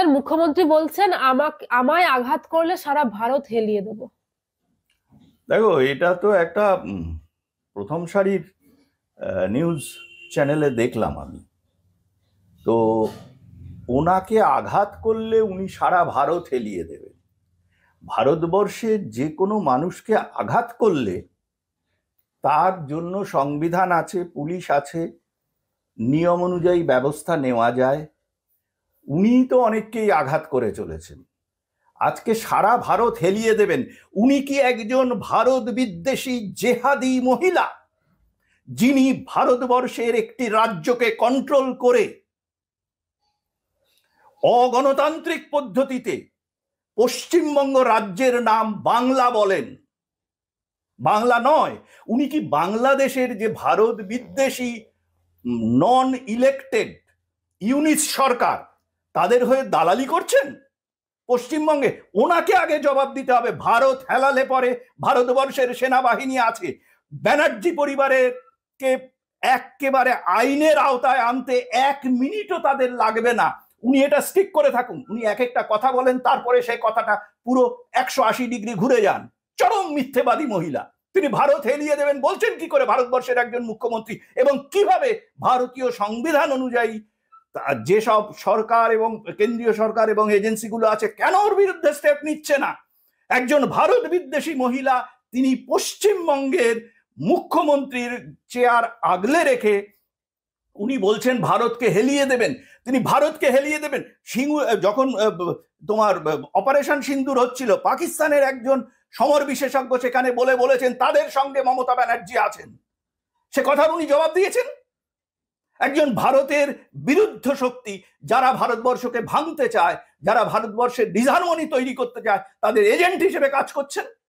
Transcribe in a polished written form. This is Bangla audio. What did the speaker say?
পশ্চিমবঙ্গের মুখ্যমন্ত্রী বলছেন আমায় আঘাত করলে সারা ভারত হেলিয়ে দেবো। দেখো, এটা তো একটা প্রথম সারির নিউজ চ্যানেলে দেখলাম আমি। তো ওনাকে আঘাত করলে উনি সারা ভারত হেলিয়ে দেবেন। ভারতবর্ষে যে কোনো মানুষকে আঘাত করলে তার জন্য সংবিধান আছে, পুলিশ আছে, নিয়ম অনুযায়ী ব্যবস্থা নেওয়া যায়। উনি তো অনেককেই আঘাত করে চলেছেন, আজকে সারা ভারত হেলিয়ে দেবেন। উনি কি একজন ভারত বিদ্বেষী জেহাদি মহিলা, যিনি ভারতবর্ষের একটি রাজ্যকে কন্ট্রোল করে অগণতান্ত্রিক পদ্ধতিতে পশ্চিমবঙ্গ রাজ্যের নাম বাংলা বলেন? বাংলা নয়। উনি কি বাংলাদেশের যে ভারত বিদ্বেষী নন ইলেক্টেড ইউনিট সরকার, তাদের হয়ে দালালি করছেন পশ্চিমবঙ্গে? ওনাকে আগে জবাব দিতে হবে। ভারত হেলালে পরে ভারতবর্ষের সেনাবাহিনী আছে, ব্যানার্জি পরিবারের কে একেবারে আইনের আওতায় আনতে 1 মিনিটও তাদের লাগবে না। উনি এটা স্টিক করে থাকুন। উনি এক একটা কথা বলেন, তারপরে সেই কথাটা পুরো 180 ডিগ্রি ঘুরে যান। চরম মিথ্যেবাদী মহিলা। তিনি ভারত হেলিয়ে দেবেন বলছেন কি করে ভারতবর্ষের একজন মুখ্যমন্ত্রী? এবং কিভাবে ভারতীয় সংবিধান অনুযায়ী যেসব সরকার এবং কেন্দ্রীয় সরকার এবং এজেন্সিগুলো আছে, কেন ওর বিরুদ্ধে স্টেপ নিচ্ছে না? একজন ভারত বিদ্বেষী মহিলা, তিনি পশ্চিমবঙ্গের মুখ্যমন্ত্রীর চেয়ার আগলে রেখে উনি বলছেন ভারতকে হেলিয়ে দেবেন। তিনি ভারতকে হেলিয়ে দেবেন। যখন তোমার অপারেশন সিন্দুর হচ্ছিল, পাকিস্তানের একজন সমর বিশেষজ্ঞ সেখানে বলেছেন তাদের সঙ্গে মমতা ব্যানার্জি আছেন। সে কথার উনি জবাব দিয়েছেন? একজন ভারতের বিরুদ্ধ শক্তি, যারা ভারতবর্ষকে ভাঙতে চায়, যারা ভারতবর্ষের ডিসহারমনি তৈরি করতে চায়, তাদের এজেন্ট হিসেবে কাজ করছেন।